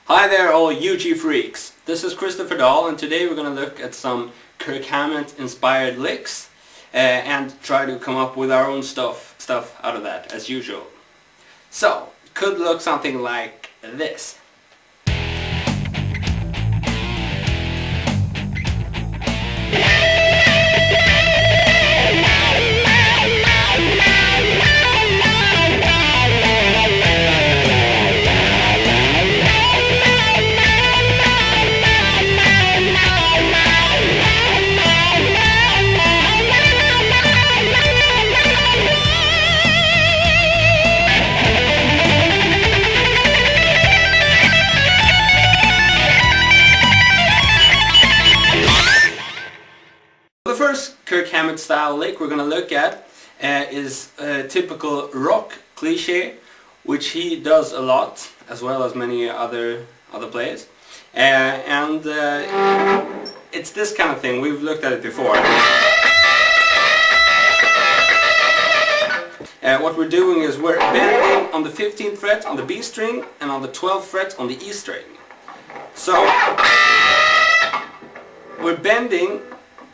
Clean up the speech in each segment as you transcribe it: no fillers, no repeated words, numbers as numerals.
Hi there all UG freaks, this is Christopher Dahl and today we're going to look at some Kirk Hammett inspired licks and try to come up with our own stuff out of that as usual. So, it could look something like this. The first Kirk Hammett style lick we're going to look at is a typical rock cliche, which he does a lot, as well as many other players. It's this kind of thing. We've looked at it before. What we're doing is we're bending on the 15th fret on the B string and on the 12th fret on the E string. So we're bending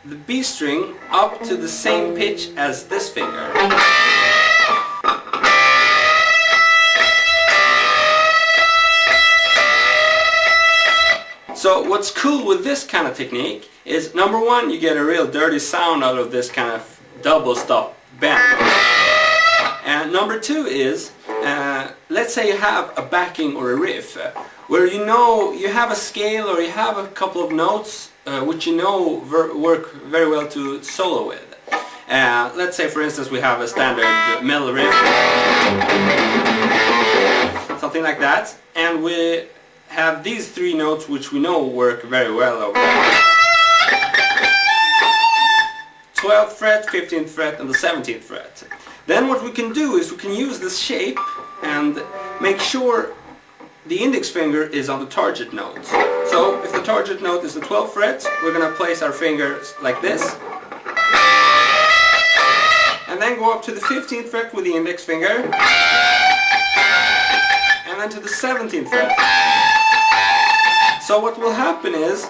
the B string up to the same pitch as this finger. So what's cool with this kind of technique is, number one, you get a real dirty sound out of this kind of double stop bend. And number two is, let's say you have a backing or a riff where you know you have a scale or you have a couple of notes which you know work very well to solo with. Let's say for instance we have a standard metal riff, something like that, and we have these three notes which we know work very well over 12th fret, 15th fret and the 17th fret. Then what we can do is we can use this shape and make sure the index finger is on the target note. So if the target note is the 12th fret, we're going to place our fingers like this. And then go up to the 15th fret with the index finger. And then to the 17th fret. So what will happen is,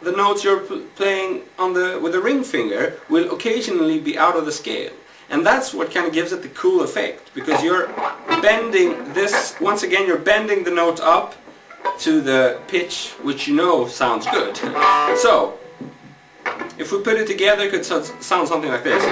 the notes you're playing with the ring finger will occasionally be out of the scale. And that's what kind of gives it the cool effect, because you're bending this, once again you're bending the note up to the pitch which you know sounds good. So, if we put it together it could sound something like this.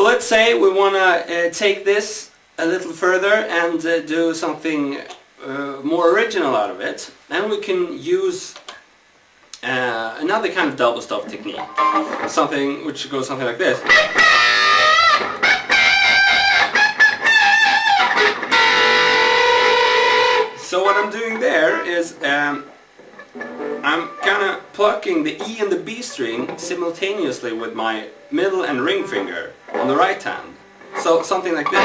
Let's say we want to take this a little further and do something more original out of it. Then we can use another kind of double stop technique, something which goes something like this. So what I'm doing there is I'm kind of plucking the E and the B string simultaneously with my middle and ring finger on the right hand. So something like this.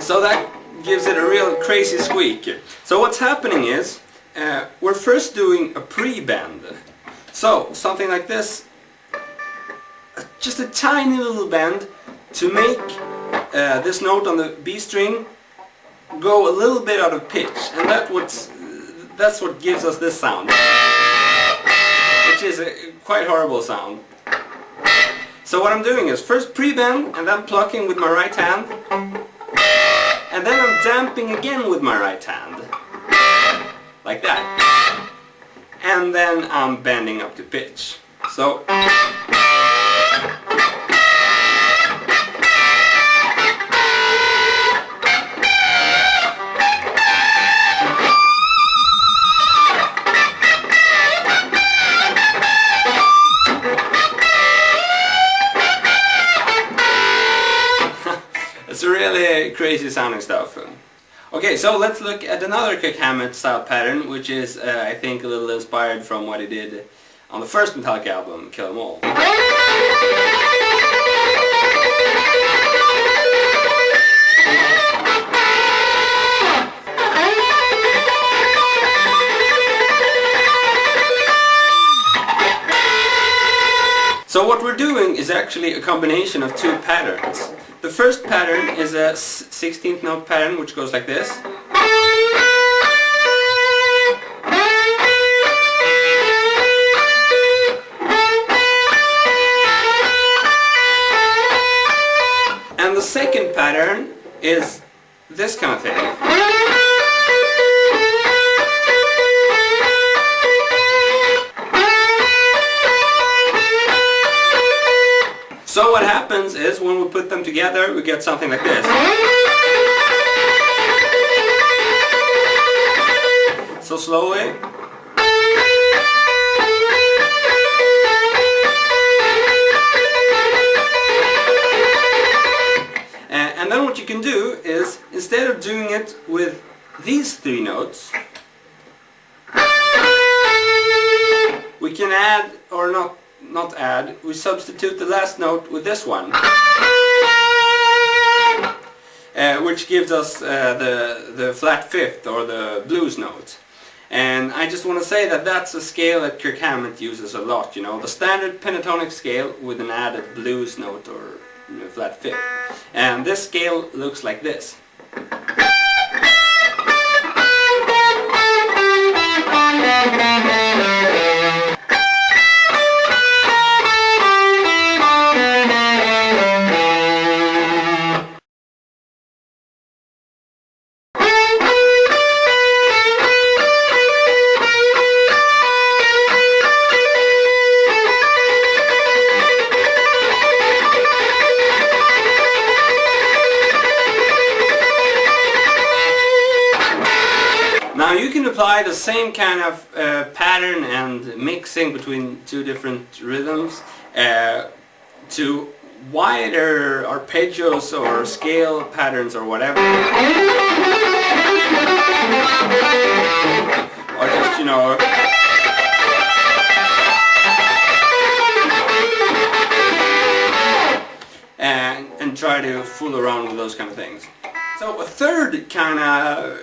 So that gives it a real crazy squeak. So what's happening is, we're first doing a pre-bend. So something like this. Just a tiny little bend to make this note on the B string go a little bit out of pitch, and that's what gives us this sound, which is a quite horrible sound. So what I'm doing is first pre-bend and then plucking with my right hand, and then I'm damping again with my right hand, like that, and then I'm bending up to pitch. So it's really crazy sounding stuff. Okay, so let's look at another Kirk Hammett style pattern, which is, I think, a little inspired from what he did on the first Metallica album, Kill 'Em All. So what we're doing is actually a combination of two patterns. The first pattern is a 16th note pattern, which goes like this. And the second pattern is this kind of thing. So what happens is when we put them together, we get something like this. So slowly. And then what you can do is, instead of doing it with these three notes, we can add, or not add, we substitute the last note with this one, which gives us the flat fifth, or the blues note. And I just want to say that that's a scale that Kirk Hammett uses a lot, you know, the standard pentatonic scale with an added blues note, or flat fifth. And this scale looks like this. Now you can apply the same kind of pattern and mixing between two different rhythms to wider arpeggios or scale patterns or whatever. Or just, you know, and try to fool around with those kind of things. So a third kind of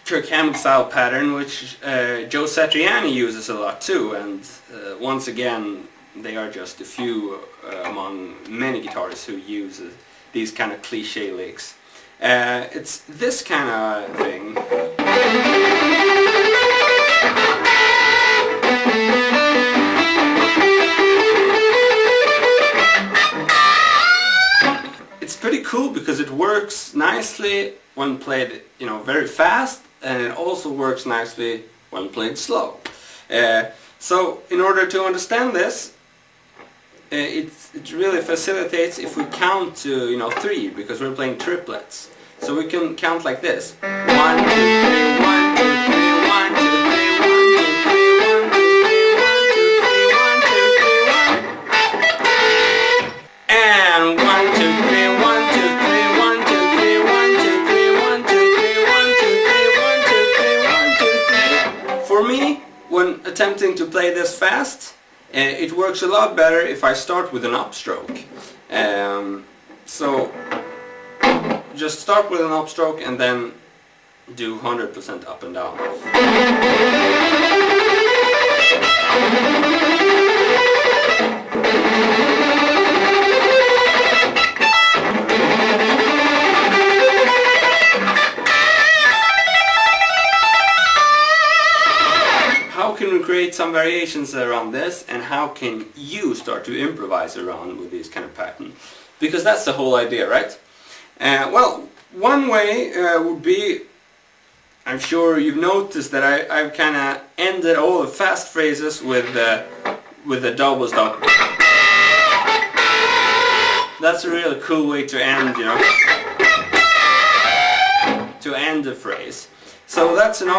Kirk Hammett style pattern, which Joe Satriani uses a lot too, and once again they are just a few among many guitarists who use these kind of cliche licks. It's this kind of thing. It's pretty cool because it works nicely when played, you know, very fast, and it also works nicely when played slow. So in order to understand this, it really facilitates if we count to, you know, 3, because we're playing triplets. So we can count like this: 1, 2, 3, 1, 2, 3, 1, 2, 3, 1, 2, 3, 1, 2, 3, 1, 2, 3, 1, 2, 3, 1, and 1, 2, 3, 1, 2, 3, 1, 2, 3, 1, 2, 3, 1, 2, 3, 1, 2, 3, 1, 2, 3, 1, 2, 3. For me, when attempting to play this fast, it works a lot better if I start with an upstroke. So just start with an upstroke and then do 100% up and down. How can we create some variations around this, and how can you start to improvise around with these kind of patterns? Because that's the whole idea, right? Well, one way would be, I'm sure you've noticed that I've kind of ended all the fast phrases with the double stop. That's a really cool way to end, you know, to end the phrase. So that's an